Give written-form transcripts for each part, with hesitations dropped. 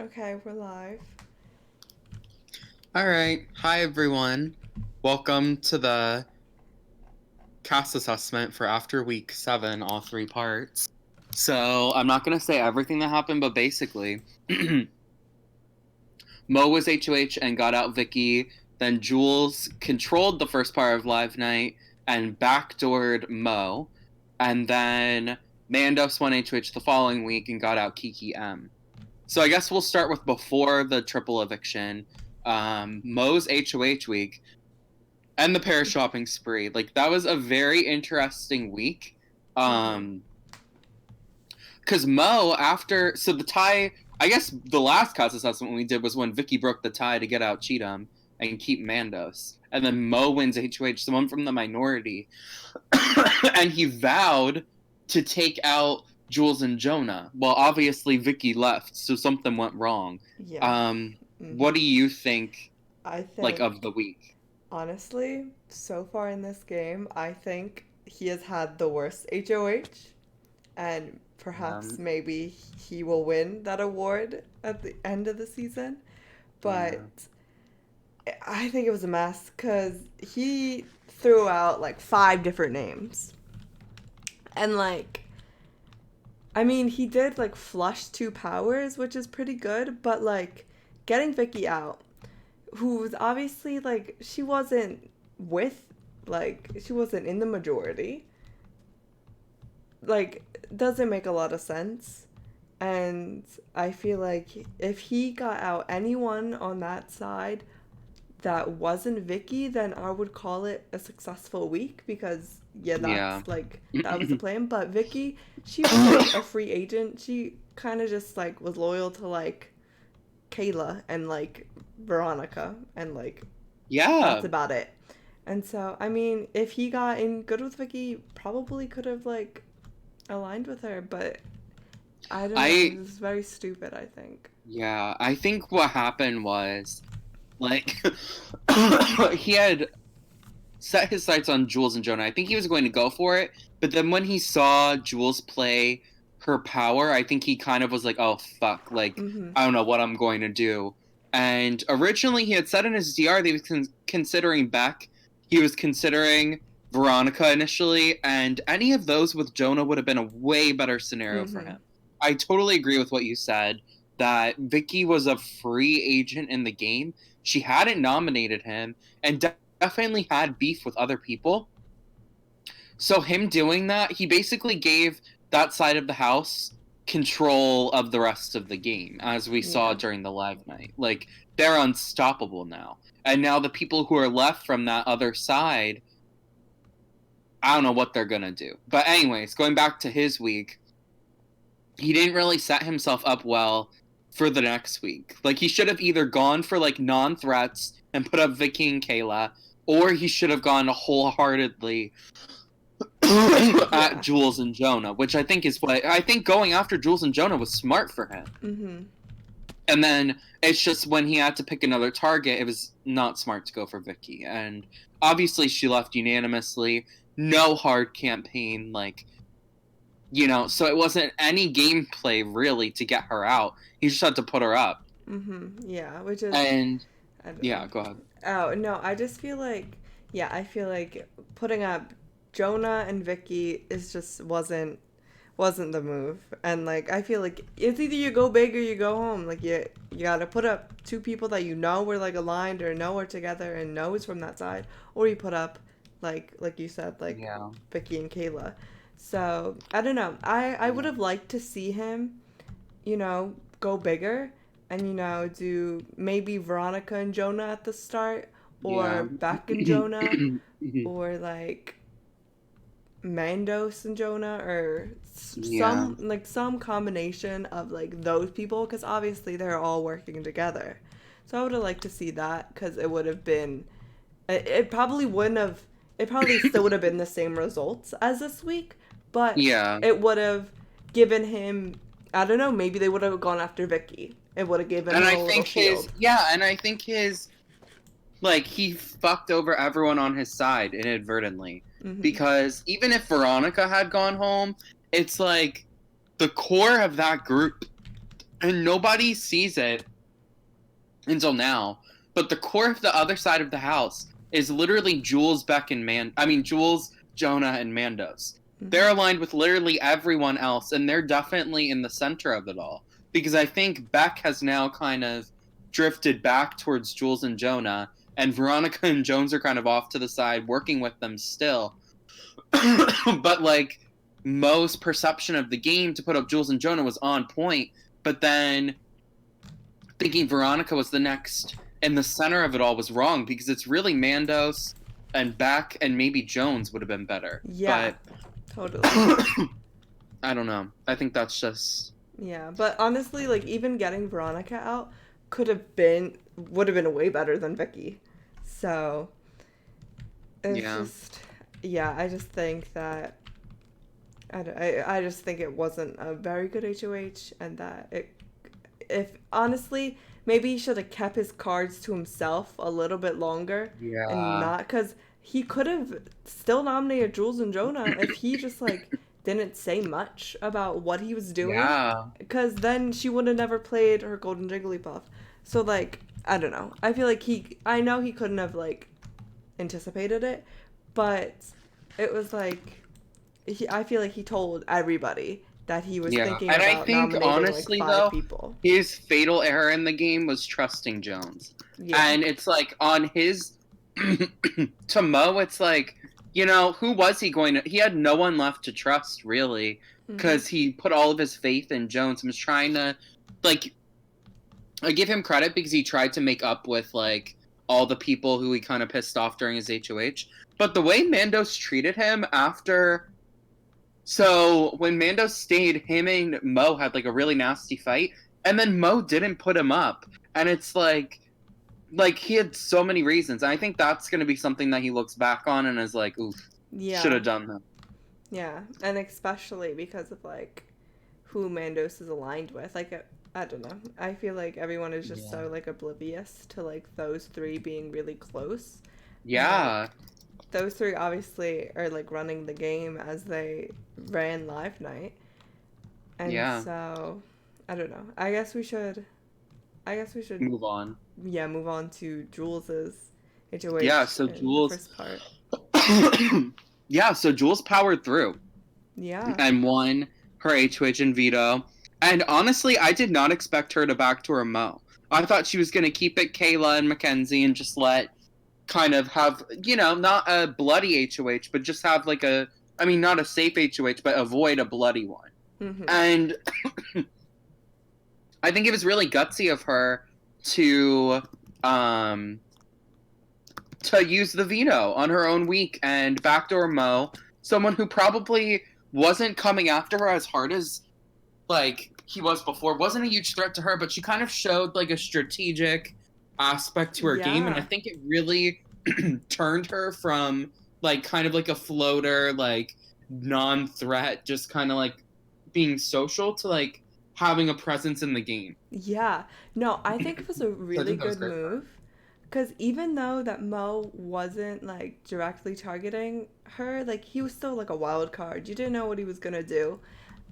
Okay, we're live. All right. Hi, everyone. Welcome to the cast assessment for after week 7, all 3 parts. So, I'm not going to say everything that happened, but basically, Mo was HOH and got out Vicky. Then Jules controlled the first part of Live Night and backdoored Mo. And then Mandos won HOH the following week and got out Kiki M. So I guess we'll start with before the triple eviction. Mo's HOH week and the pair shopping spree. Like, that was a very interesting week. Because Mo, so the tie, I guess the last cast assessment we did was when Vicky broke the tie to get out Cheatham and keep Mandos. And then Mo wins HOH, someone from the minority. And he vowed to take out Jules and Jonah. Well, obviously Vicky left, so something went wrong. Yeah. What do you think, I like, think, of the week? honestly, so far in this game, I think he has had the worst HOH, and perhaps Um, maybe he will win that award at the end of the season. But yeah. I think it was a mess because he threw out like five different names. And like, I mean, he did like flush two powers, which is pretty good, but like getting Vicky out, who was obviously like she wasn't with she wasn't in the majority. Like doesn't make a lot of sense. And I feel like if he got out anyone on that side that wasn't Vicky, then I would call it a successful week because yeah, Yeah. that's like that was the plan. But Vicky, she was like a free agent. She kind of just like was loyal to like Kayla and like Veronica and like that's Yeah. about it. And so I mean, if he got in good with Vicky, probably could have like aligned with her, but I don't know. It I was very stupid, I think. yeah, I think what happened was, like, he had set his sights on Jules and Jonah. I think he was going to go for it, but then when he saw Jules play her power, I think he kind of was like, "Oh fuck!" Like, Mm-hmm. I don't know what I'm going to do. And originally, he had said in his DR that he was considering Beck. He was considering Veronica initially, and any of those with Jonah would have been a way better scenario for Mm-hmm. him. I totally agree with what you said that Vicky was a free agent in the game. She hadn't nominated him, and definitely had beef with other people. So him doing that, he basically gave that side of the house control of the rest of the game, as we saw Yeah. during the live night. Like, they're unstoppable now. And now the people who are left from that other side, I don't know what they're gonna do. But anyways, going back to his week, he didn't really set himself up well for the next week. Like, he should have either gone for like non-threats and put up Vicky and Kayla, or he should have gone wholeheartedly at Yeah. Jules and Jonah, which I think is what I think going after Jules and Jonah was smart for him. Mm-hmm. And then it's just when he had to pick another target, it was not smart to go for Vicky. And obviously she left unanimously. No hard campaign, like, so it wasn't any gameplay really to get her out. He just had to put her up. Mm-hmm. Yeah, which is And I don't know. yeah, go ahead. Oh no, I just feel like yeah, I feel like putting up Jonah and Vicky is just wasn't the move. And like I feel like it's either you go big or you go home. Like you gotta put up two people that you know were like aligned or know are together and know is from that side, or you put up like you said like Yeah. Vicky and Kayla. So I don't know. I would Yeah. have liked to see him, go bigger and do maybe Veronica and Jonah at the start or Yeah. Beck and Jonah or like Mandos and Jonah or Yeah. some combination of like those people because obviously they're all working together. So I would have liked to see that because it would have been it probably wouldn't have it probably still would have been the same results as this week, but Yeah. it would have given him I don't know, maybe they would have gone after Vicky. It would have given And him I a little think his shield. yeah, and I think his like he fucked over everyone on his side inadvertently. Mhm. Because even if Veronica had gone home, it's like the core of that group and nobody sees it until now. But the core of the other side of the house is literally Jules, Beck, and Jules, Jonah, and Mandos. They're aligned with literally everyone else, and they're definitely in the center of it all. Because I think Beck has now kind of drifted back towards Jules and Jonah, and Veronica and Jones are kind of off to the side, working with them still. But, like, Mo's perception of the game to put up Jules and Jonah was on point, but then thinking Veronica was the next in the center of it all was wrong, because it's really Mandos and Beck and maybe Jones would have been better. Yeah, but totally. I don't know. I think that's just... Yeah, but honestly, like, even getting Veronica out would have been way better than Vicky. So, it's just, yeah, I just think that, I just think it wasn't a very good HOH, and that if honestly, maybe he should have kept his cards to himself a little bit longer. Yeah. And not, because he could have still nominated Jules and Jonah if he just, like, didn't say much about what he was doing. Yeah. Because then she would have never played her Golden Jigglypuff. So, like, I don't know. I feel like I know he couldn't have, like, anticipated it, but it was like, I feel like he told everybody that he was thinking and about I think, nominating, honestly, like, 5 though, people. his fatal error in the game was trusting Jones. Yeah. And it's like, on his... to Mo, it's like, you know, who was he going to... He had no one left to trust, really, because he put all of his faith in Jones and was trying to, like... I give him credit because he tried to make up with, like, all the people who he kind of pissed off during his HOH. But the way Mandos treated him after... So, when Mandos stayed, him and Mo had, like, a really nasty fight, and then Mo didn't put him up. And it's like, he had so many reasons. And I think that's going to be something that he looks back on and is like, oof, should have done that. Yeah, and especially because of, like, who Mandos is aligned with. Like, I don't know. I feel like everyone is just so, like, oblivious to, like, those 3 being really close. Yeah. Like, those 3 obviously are, like, running the game as they ran Live Night. And so, I don't know. I guess we should move on. Yeah, move on to Jules's HOH. Yeah, so Jules... the first part. Yeah, so Jules powered through. Yeah. And won her HOH in veto. And honestly, I did not expect her to backdoor Mo. I thought she was going to keep it Kayla and Mackenzie and just kind of have, you know, not a bloody HOH, but just have like not a safe HOH, but avoid a bloody one. Mm-hmm. And I think it was really gutsy of her to use the veto on her own week and backdoor Mo, someone who probably wasn't coming after her as hard as, like, he was before. Wasn't a huge threat to her, but she kind of showed, like, a strategic aspect to her game, and I think it really turned her from, like, kind of like a floater, like, non-threat, just kind of, like, being social to, like, having a presence in the game. Yeah. No, I think it was a really good move. Because even though that Mo wasn't, like, directly targeting her, like, he was still, like, a wild card. You didn't know what he was going to do.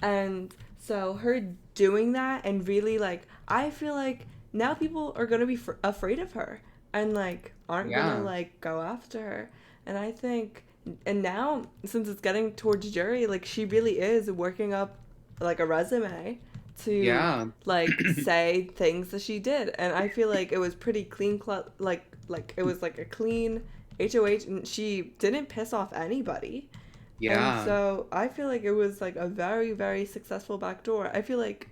And so her doing that and really, like, I feel like now people are going to be afraid of her and, like, aren't going to, like, go after her. And I think, and now, since it's getting towards jury, like, she really is working up, like, a resume to, like, say things that she did. And I feel like it was pretty clean, like it was, like, a clean HOH, and she didn't piss off anybody. Yeah. And so I feel like it was, like, a very, very successful backdoor. I feel like,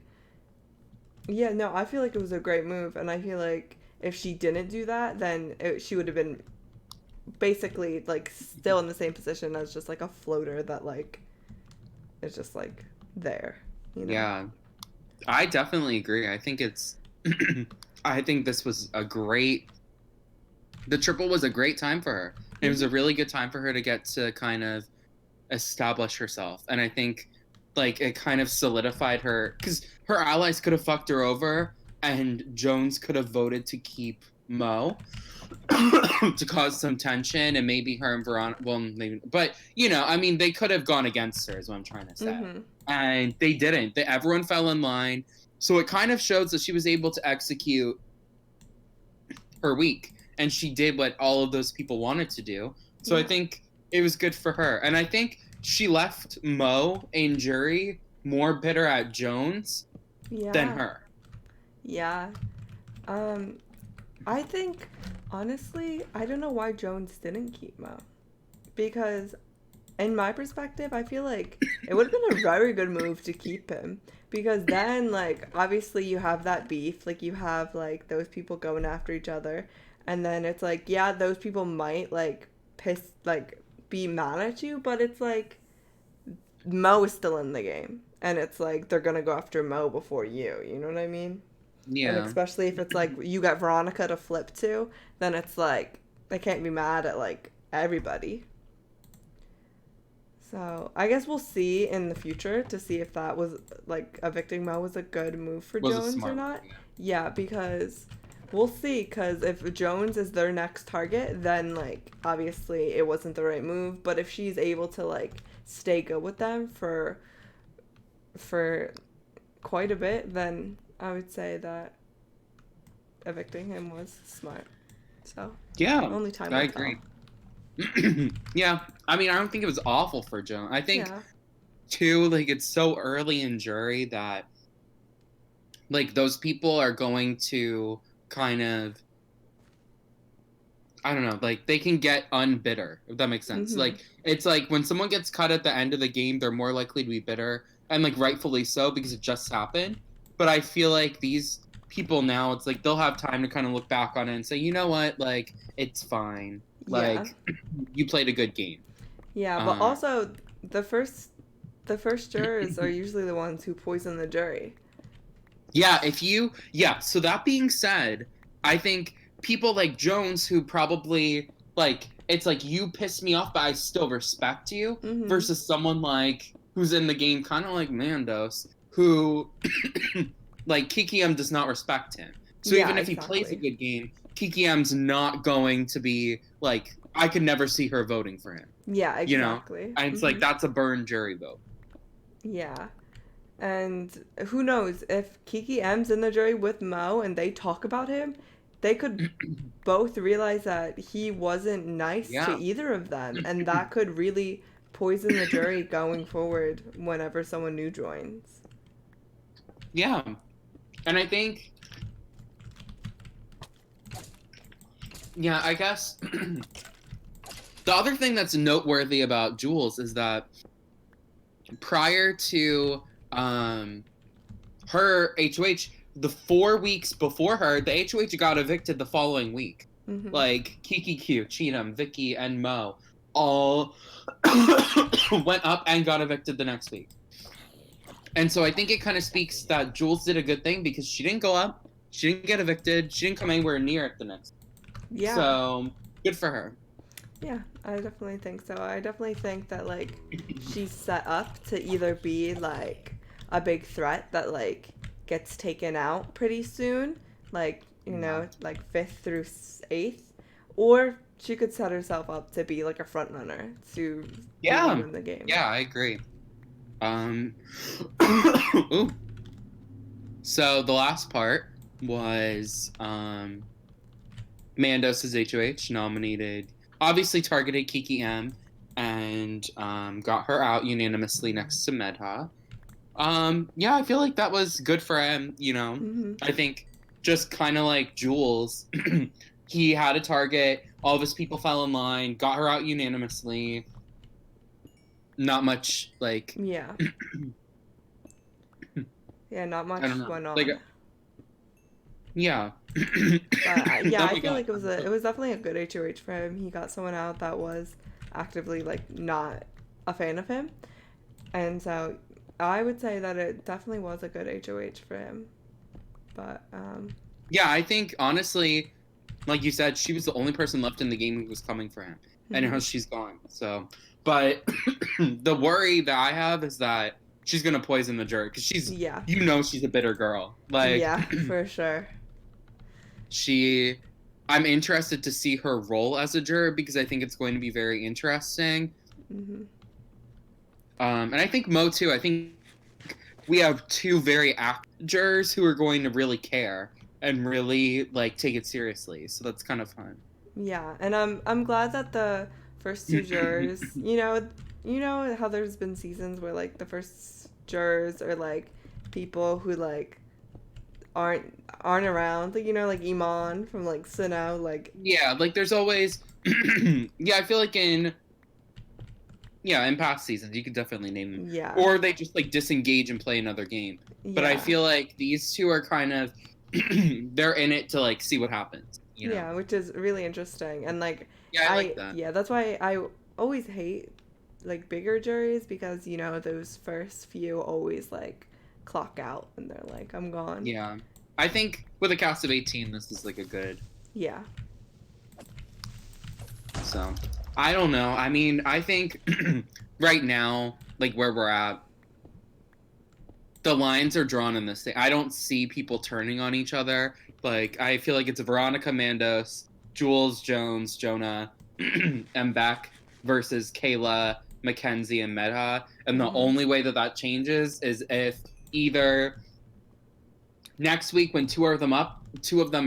I feel like it was a great move. And I feel like if she didn't do that, then she would have been basically, like, still in the same position as just, like, a floater that, like, is just, like, there, you know? Yeah. I definitely agree. I think I think this was the triple was a great time for her. It was a really good time for her to get to kind of establish herself. And I think, like, it kind of solidified her, because her allies could have fucked her over, and Jones could have voted to keep Mo to cause some tension, and maybe her and Veronica, well, maybe, but, you know, I mean, they could have gone against her, is what I'm trying to say. Mm-hmm. And they didn't. Everyone fell in line. So it kind of shows that she was able to execute her week, and she did what all of those people wanted to do. So I think it was good for her. And I think she left Mo and Jury more bitter at Jones than Yeah. her. Yeah. Um, I think, honestly, I don't know why Jones didn't keep Mo. Because, in my perspective, I feel like it would have been a very good move to keep him. Because then, like, obviously you have that beef. Like, you have, like, those people going after each other. And then it's like, yeah, those people might, like, be mad at you. But it's like, Mo is still in the game. And it's like, they're going to go after Mo before you. You know what I mean? And Yeah. especially if it's like you got Veronica to flip to, then it's like they can't be mad at like everybody. So I guess we'll see in the future to see if that was like evicting Mo was a good move for Was a Jones or smart move, not. yeah. Yeah, because we'll see. Because if Jones is their next target, then like obviously it wasn't the right move. But if she's able to like stay good with them for quite a bit, then I would say that evicting him was smart. So Yeah, only time I will tell. agree. Yeah, I mean, I don't think it was awful for Joan. I think Yeah. too, like it's so early in Jury that like those people are going to kind of, I don't know, like they can get unbitter, if that makes sense. Mhm. Like it's like when someone gets cut at the end of the game, they're more likely to be bitter, and like rightfully so because it just happened. But I feel like these people now, it's like they'll have time to kind of look back on it and say, you know what, like it's fine. Yeah. Like you played a good game. Yeah, but Uh, also the first the first jurors are usually the ones who poison the jury. Yeah, yeah, so that being said, I think people like Jones who probably like it's like you piss me off but I still respect you Mhm. versus someone like who's in the game kind of like Mandos who like Kiki M does not respect him. So Yeah, even if he plays a exactly. good game, Kiki M's not going to be like I could never see her voting for him, Yeah, you know? exactly. And it's like Mhm. that's a burn jury vote. Yeah. And who knows if Kiki M's in the jury with Mo and they talk about him, they could both realize that he wasn't nice to Yeah. either of them, and that could really poison the jury going forward whenever someone new joins. Yeah. And I think yeah, I guess the other thing that's noteworthy about Jules is that prior to her HOH, the 4 weeks before her, the HOH got evicted the following week. Mhm. Like Kiki Q, Cheatham, Vicky, and Mo all went up and got evicted the next week. And so I think it kind of speaks that Jules did a good thing because she didn't go up, she didn't get evicted, she didn't come anywhere near it the next. Yeah. So good for her. Yeah, I definitely think so. I definitely think that like she's set up to either be like a big threat that like gets taken out pretty soon, like, you Yeah. know, like 5th through 8th, or she could set herself up to be like a front runner to really Yeah. win the game. Yeah, I agree. Um, ooh. So the last part was Mandos's HOH nominated, obviously targeted Kiki M, and got her out unanimously next to Medha. Yeah, I feel like that was good for him. You know, Mhm. I think just kind of like Jules, he had a target. All of his people fell in line, got her out unanimously. Not much like Yeah. Yeah, not I don't much know, went like on. yeah. But yeah, Oh I my feel god. like it was definitely a good HOH for him. He got someone out that was actively like not a fan of him. And so I would say that it definitely was a good HOH for him. But Yeah, I think honestly, like you said, she was the only person left in the game who was coming for him, and now mhm. she's gone. So, but the worry that I have is that she's gonna poison the jury because she's, Yeah. you know, she's a bitter girl. Like Yeah, for sure. she, I'm interested to see her role as a juror because I think it's going to be very interesting. Mhm. And I think Mo too. I think we have two very active jurors who are going to really care and really like take it seriously. So that's kind of fun. Yeah, and I'm glad that the first two jurors, you know how there's been seasons where like the first jurors are like people who like aren't around, like like Iman from like Sinnoh, like Yeah, like there's always yeah, I feel like in past seasons you could definitely name them. yeah, Or they just like disengage and play another game. But I yeah, feel like these two are kind of they're in it to like see what happens, you know. yeah, which is really interesting. And like Yeah, I like that. yeah, that's why I always hate like bigger juries because those first few always like clock out and they're like I'm gone. Yeah. I think with a cast of 18 this is like a good. Yeah. So, I don't know. I mean, I think right now, like where we're at, the lines are drawn in this thing. I don't see people turning on each other. Like, I feel like it's Veronica Mandos, Jules Jones, Jonah, and Beck versus Kayla, Mackenzie, and Meta. And the Mhm. only way that that changes is if either next week when two of them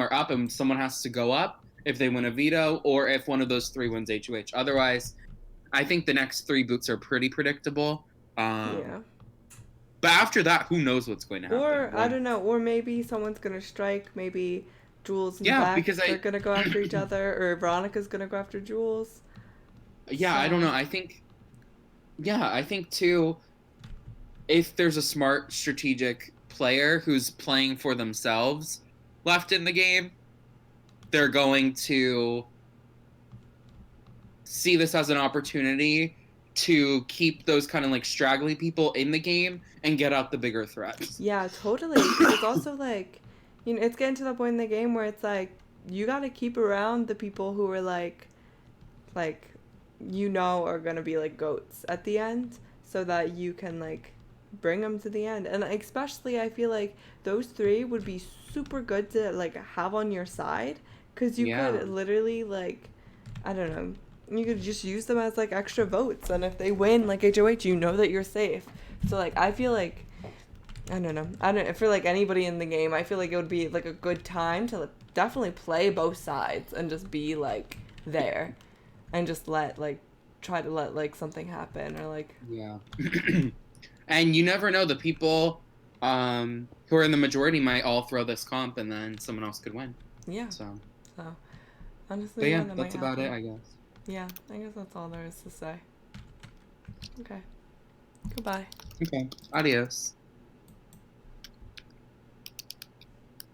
are up, and someone has to go up if they win a veto, or if one of those three wins HOH. Otherwise, I think the next three boots are pretty predictable. Yeah. But after that, who knows what's going to happen? Or I don't know, or maybe someone's gonna strike. Maybe Jules and Yeah, Beck because are gonna go after each other, or Veronica's gonna go after Jules. yeah, I don't So know. I think too, if there's a smart strategic player who's playing for themselves left in the game, they're going to see this as an opportunity to keep those kind of like straggly people in the game and get out the bigger threats. yeah, totally. Because it's also like, it's getting to the point in the game where it's like you gotta keep around the people who are like, are gonna be like goats at the end, so that you can like bring them to the end. And especially, I feel like those three would be super good to like have on your side, because you Yeah. could literally like, I don't know, you could just use them as like extra votes, and if they win like HOH, you know that you're safe. So like, I feel like I don't know. I don't for like anybody in the game. I feel like it would be like a good time to like, definitely play both sides and just be like there, and just try to let like something happen or like Yeah. And you never know, the people who are in the majority might all throw this comp and then someone else could win. yeah. So, So but honestly, yeah, yeah, that might that's about it, happen. I guess. Yeah, I guess that's all there is to say. Okay. Goodbye. Okay. Adios.